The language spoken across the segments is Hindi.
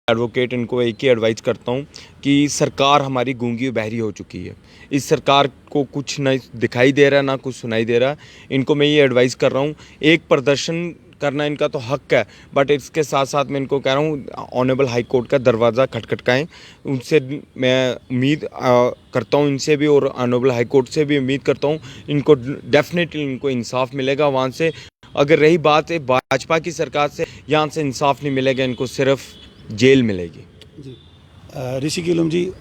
एडवोकेट इनको एक ही एडवाइस करता हूँ कि सरकार हमारी गूंगी बहरी हो चुकी है। इस सरकार को कुछ नहीं दिखाई दे रहा, ना कुछ सुनाई दे रहा। इनको मैं ये एडवाइस कर रहा हूँ, एक प्रदर्शन करना इनका तो हक है, बट इसके साथ साथ मैं इनको कह रहा हूँ ऑनरेबल हाई कोर्ट का दरवाज़ा खटखटाएं। उनसे मैं उम्मीद करता हूँ, इनसे भी और ऑनरेबल हाई कोर्ट से भी उम्मीद करता हूँ इनको डेफिनेटली इनको इंसाफ मिलेगा वहाँ से। अगर रही बात है भाजपा की सरकार से, यहाँ से इंसाफ नहीं मिलेगा, इनको सिर्फ जेल मिलेगी। जी ऋषि कीलम जी,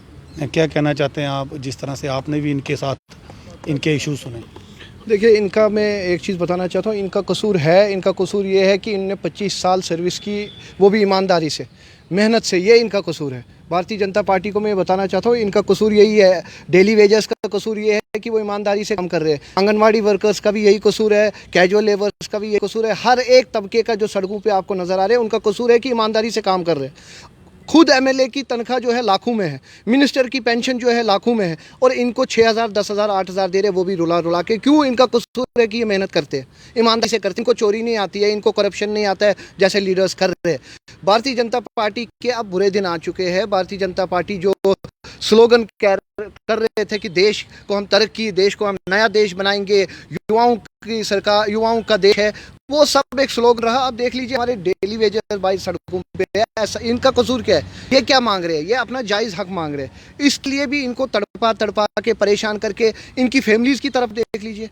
क्या कहना चाहते हैं आप, जिस तरह से आपने भी इनके साथ इनके इशू सुने? देखिए, इनका मैं एक चीज़ बताना चाहता हूँ, इनका कसूर है। इनका कसूर ये है कि इनने 25 साल सर्विस की, वो भी ईमानदारी से, मेहनत से। ये इनका कसूर है। भारतीय जनता पार्टी को मैं बताना चाहता हूँ, इनका कसूर यही है। डेली वेजेस का कसूर ये है कि वो ईमानदारी से काम कर रहे हैं। आंगनवाड़ी वर्कर्स का भी यही कसूर है, कैजुअल लेबर्स का भी यही कसूर है। हर एक तबके का जो सड़कों पे आपको नज़र आ रहे हैं, उनका कसूर है कि ईमानदारी से काम कर रहे हैं। खुद एमएलए की तनख्वाह जो है लाखों में है, मिनिस्टर की पेंशन जो है लाखों में है, और इनको 6,000, 10,000, 8,000 दे रहे, वो भी रुला रुला के। क्यों? इनका कसूर है कि ये मेहनत करते हैं, ईमानदारी से करते हैं। इनको चोरी नहीं आती है, इनको करप्शन नहीं आता है जैसे लीडर्स कर रहे हैं। भारतीय जनता पार्टी के अब बुरे दिन आ चुके हैं। भारतीय जनता पार्टी जो स्लोगन कर रहे थे कि देश को हम तरक्की, देश को हम नया देश बनाएंगे, युवाओं की सरकार, युवाओं का देश है, वो सब एक स्लोगन रहा। अब देख लीजिए हमारे डेली वेजर भाई सड़कों पे है। ऐसा इनका कसूर क्या है? ये क्या मांग रहे हैं? ये अपना जायज़ हक मांग रहे हैं। इसलिए भी इनको तड़पा तड़पा के परेशान करके इनकी फैमिलीज़ की तरफ देख लीजिए।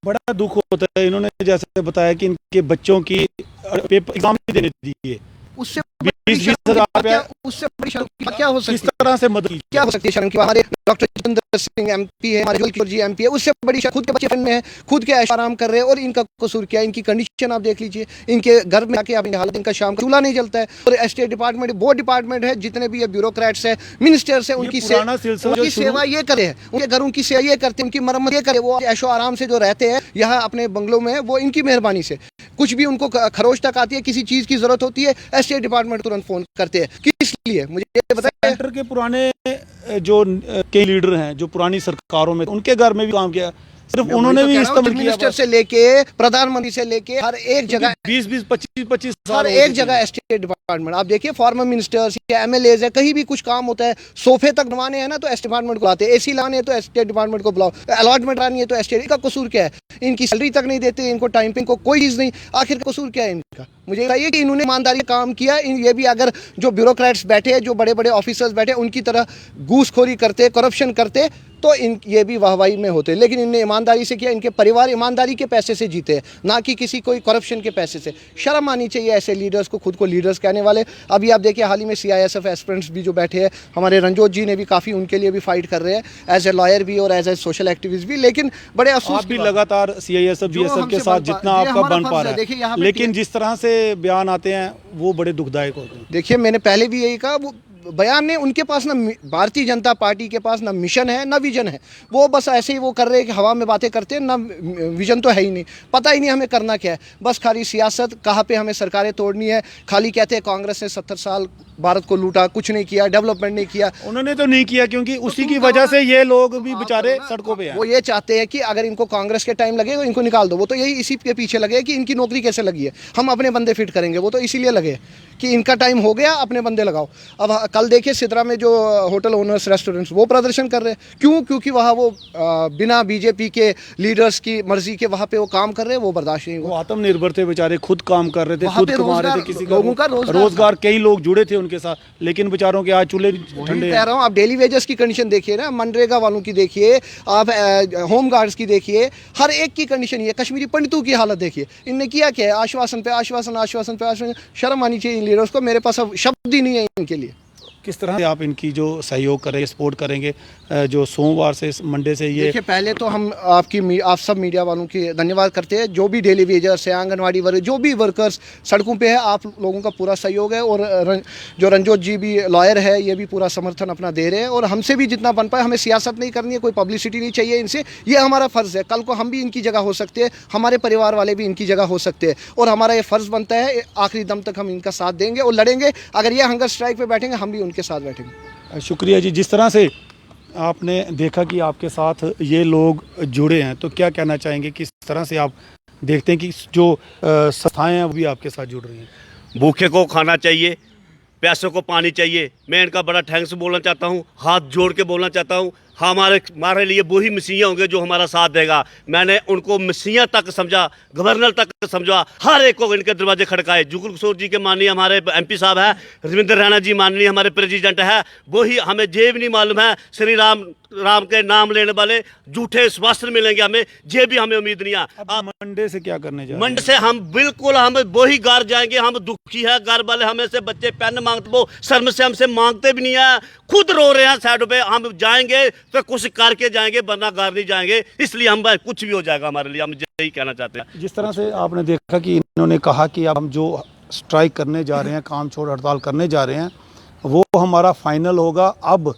बड़ा दुख होता है। इन्होंने जैसे बताया कि इनके बच्चों की पेपर एग्जाम नहीं देने दिए, उससे 20,000 उससे बड़ी शर्म की बात क्या हो सकती है? किस तरह से मदद क्या हो सकती है शर्म की? हमारे डॉक्टर जितेंद्र सिंह एमपी है, हमारे जल किशोर जी एमपी है। उससे बड़ी शर्म, खुद के बच्चे में है, खुद के ऐश आराम कर रहे हैं, और इनका कसूर क्या है? इनकी कंडीशन आप देख लीजिए। इनके घर में आके आपने हालत, इनका शाम का चूल्हा नहीं जलता है। और स्टेट डिपार्टमेंट, बोर्ड डिपार्टमेंट है, जितने भी ये ब्यूरोक्रेट्स है, मिनिस्टर्स है, उनकी सेवा ये करे हैं, उनके घरों की सेवा ये करते हैं, उनकी मरम्मत ये करे। वो ऐशो आराम से जो रहते हैं यहाँ अपने बंगलों में, वो इनकी मेहरबानी से। कुछ भी उनको खरोच तक आती है, किसी चीज़ की जरूरत होती है, स्टेट डिपार्टमेंट तुरंत फोन करते हैं। किस लिए? मुझे ये बताइए। सेंटर के पुराने जो कई लीडर हैं जो पुरानी सरकारों में, उनके घर में भी काम किया, सिर्फ उन्होंने भी इस्तेमाल किया। मिनिस्टर से लेके प्रधानमंत्री से लेके हर एक जगह 20-20, 25-25 साल हर एक जगह स्टेट डिपार्टमेंट। आप देखिए फॉर्मर मिनिस्टर्स या एमएलए है, कहीं भी कुछ काम होता है, सोफे तक बनवाने हैं ना तो एस डिपार्टमेंट को आते हैं, एसी लाने हैं तो स्टेट डिपार्टमेंट को बुलाओ, अलॉटमेंट लानी है तो स्टेट। का कसूर क्या है? इनकी सैलरी तक नहीं देते, इनको टाइम पे, इनको कोई चीज़ नहीं। आखिर कसूर क्या है इनका? मुझे बताइए कि इन्होंने ईमानदारी काम किया। ये भी अगर जो ब्यूरोक्रेट्स बैठे हैं, जो बड़े बड़े ऑफिसर्स बैठे, उनकी तरह घूसखोरी करते, करप्शन करते, तो ये भी वाहवाही में होते। लेकिन इनने ईमानदारी से किया। इनके परिवार ईमानदारी के पैसे से जीते हैं, ना कि किसी कोई करप्शन के पैसे से। शर्म आनी चाहिए ऐसे लीडर्स को, खुद को लीडर्स कहने वाले। अभी आप देखिए हाल ही में CISF एस्पिरेंट्स भी जो बैठे हैं, हमारे रंजोत जी ने भी काफ़ी उनके लिए भी फाइट कर रहे हैं, एज ए लॉयर भी और एज ए सोशल एक्टिविस्ट भी। लेकिन बड़े अफसोस, आप भी लगातार CISF BSF के साथ जितना आपका बन पा रहा है, लेकिन जिस तरह से बयान आते हैं वो बड़े दुखदायक होते हैं। देखिए, मैंने पहले भी यही कहा, वो बयान ने, उनके पास ना, भारतीय जनता पार्टी के पास ना मिशन है ना विजन है। वो बस ऐसे ही वो कर रहे हैं कि हवा में बातें करते हैं, ना विजन तो है ही नहीं, पता ही नहीं हमें करना क्या है। बस खाली सियासत, कहाँ पे हमें सरकारें तोड़नी है। खाली कहते हैं कांग्रेस ने 70 साल भारत को लूटा, कुछ नहीं किया, डेवलपमेंट नहीं किया। उन्होंने तो नहीं किया, क्योंकि उसी की वजह से ये लोग भी बेचारे सड़कों पे हैं। वो ये चाहते हैं कि अगर इनको कांग्रेस के टाइम लगे तो इनको निकाल दो। वो तो यही इसी के पीछे लगे कि इनकी नौकरी कैसे लगी है, हम अपने बंदे फिट करेंगे। वो तो इसीलिए लगे कि इनका टाइम हो गया, अपने बंदे लगाओ। अब कल देखिए सिद्रा में जो होटल ओनर्स, रेस्टोरेंट्स, वो प्रदर्शन कर रहे हैं। क्यों? क्योंकि वहाँ वो बिना बीजेपी के लीडर्स की मर्जी के वहाँ पे वो काम कर रहे हैं, वो बर्दाश्त नहीं हुआ। वो आत्मनिर्भर थे बेचारे, खुद काम कर रहे थे, खुद कमा रहे थे, किसी लोगों का रोजगार, कई लोग जुड़े थे उनके साथ, लेकिन बेचारों के आज चूल्हे ठंडे। कह रहा हूँ, आप डेली वेजेस की कंडीशन देखिए ना, मनरेगा वालों की देखिए, आप होम गार्ड्स की देखिए, हर एक की कंडीशन ये। कश्मीरी पंडितों की हालत देखिए। इनने किया क्या है? आश्वासन पे आश्वासन, आश्वासन पे आश्वासन। शर्म आनी चाहिए इन लीडर्स को। मेरे पास अब शब्द ही नहीं है इनके लिए। किस तरह से आप इनकी जो सहयोग करेंगे, सपोर्ट करेंगे, जो सोमवार से मंडे से ये? देखिए, पहले तो हम आप सब मीडिया वालों की धन्यवाद करते हैं। जो भी डेली वेजर्स है, आंगनवाड़ी वर्कर, जो भी वर्कर्स सड़कों पे है, आप लोगों का पूरा सहयोग है। और जो रंजोत जी भी लॉयर है, ये भी पूरा समर्थन अपना दे रहे हैं। और हमसे भी जितना बन पाए, हमें सियासत नहीं करनी है, कोई पब्लिसिटी नहीं चाहिए इनसे। ये हमारा फ़र्ज़ है। कल को हम भी इनकी जगह हो सकते हैं, हमारे परिवार वाले भी इनकी जगह हो सकते हैं, और हमारा ये फ़र्ज़ बनता है आखिरी दम तक हम इनका साथ देंगे और लड़ेंगे। अगर ये हंगर स्ट्राइक पर बैठेंगे, हम भी उनके साथ बैठेंगे। शुक्रिया जी। जिस तरह से आपने देखा कि आपके साथ ये लोग जुड़े हैं, तो क्या कहना चाहेंगे, किस तरह से आप देखते हैं कि जो संस्थाएं हैं वो भी आपके साथ जुड़ रही हैं? भूखे को खाना चाहिए, पैसों को पानी चाहिए। मैं इनका बड़ा थैंक्स बोलना चाहता हूँ, हाथ जोड़ के बोलना चाहता हूँ। हमारे लिए वही मसीहा होंगे जो हमारा साथ देगा। मैंने उनको मसीहा तक समझा, गवर्नर तक समझा, हर एक को इनके दरवाजे खड़काए। जुगल किशोर जी के माननीय हमारे MP साहब है, रविंद्र रैना जी माननीय हमारे प्रेसिडेंट है, वही हमें ये भी नहीं मालूम है श्री राम के नाम लेने वाले झूठे स्वास्थ्य मिलेंगे हमें, ये भी हमें उम्मीद नहीं है। आप मंडे से क्या करने जा रहे हैं? मंड से हम बिल्कुल हम वही घर जाएंगे। हम दुखी है, घर वाले हमें से बच्चे पेन मांगते, वो शर्म से हमसे मांगते भी नहीं है, खुद रो रहे हैं साइड पे। हम जाएंगे तो कुछ करके जाएंगे, वरना घर नहीं जाएंगे। इसलिए हम कुछ भी हो जाएगा हमारे लिए, हम यही कहना चाहते हैं। जिस तरह से आपने देखा कि इन्होंने कहा कि अब हम जो स्ट्राइक करने जा रहे हैं, काम छोड़ हड़ताल करने जा रहे हैं, वो हमारा फाइनल होगा। अब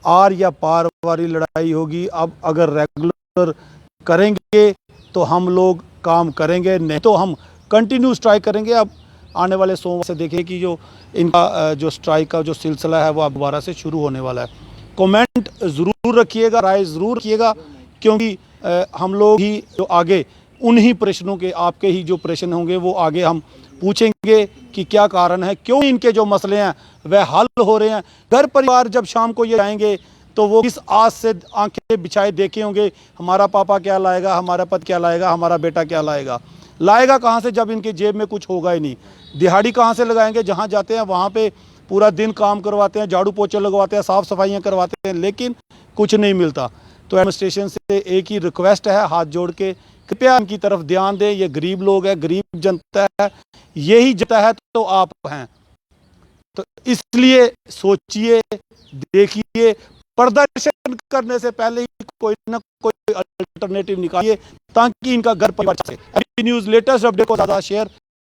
आर या पार वाली लड़ाई होगी। अब अगर रेगुलर करेंगे तो हम लोग काम करेंगे, नहीं तो हम कंटिन्यू स्ट्राइक करेंगे। अब आने वाले सोमवार से देखें कि जो इनका जो स्ट्राइक का जो सिलसिला है वो अब दोबारा से शुरू होने वाला है। कमेंट ज़रूर रखिएगा, राय ज़रूर रखिएगा, क्योंकि हम लोग ही जो आगे उन्हीं प्रश्नों के, आपके ही जो प्रश्न होंगे वो आगे हम पूछेंगे कि क्या कारण है, क्यों इनके जो मसले हैं वह हल हो रहे हैं। घर परिवार जब शाम को ये जाएंगे तो वो किस आस से आंखें बिछाए देखे होंगे, हमारा पापा क्या लाएगा, हमारा पति क्या लाएगा, हमारा बेटा क्या लाएगा। लाएगा कहाँ से जब इनके जेब में कुछ होगा ही नहीं। दिहाड़ी कहाँ से लगाएंगे? जहाँ जाते हैं वहाँ पे पूरा दिन काम करवाते हैं, झाड़ू पोछे लगवाते हैं, साफ़ सफाइयाँ करवाते हैं, लेकिन कुछ नहीं मिलता। तो एडमिनिस्ट्रेशन से एक ही रिक्वेस्ट है, हाथ जोड़ के कृपया इनकी तरफ ध्यान दें। ये गरीब लोग हैं, गरीब जनता है, यही जनता है तो आप हैं। तो इसलिए सोचिए, देखिए, प्रदर्शन करने से पहले ही कोई ना कोई अल्टरनेटिव निकालिए ताकि इनका घर परिवार चले। न्यूज़ लेटेस्ट अपडेट को ज़्यादा शेयर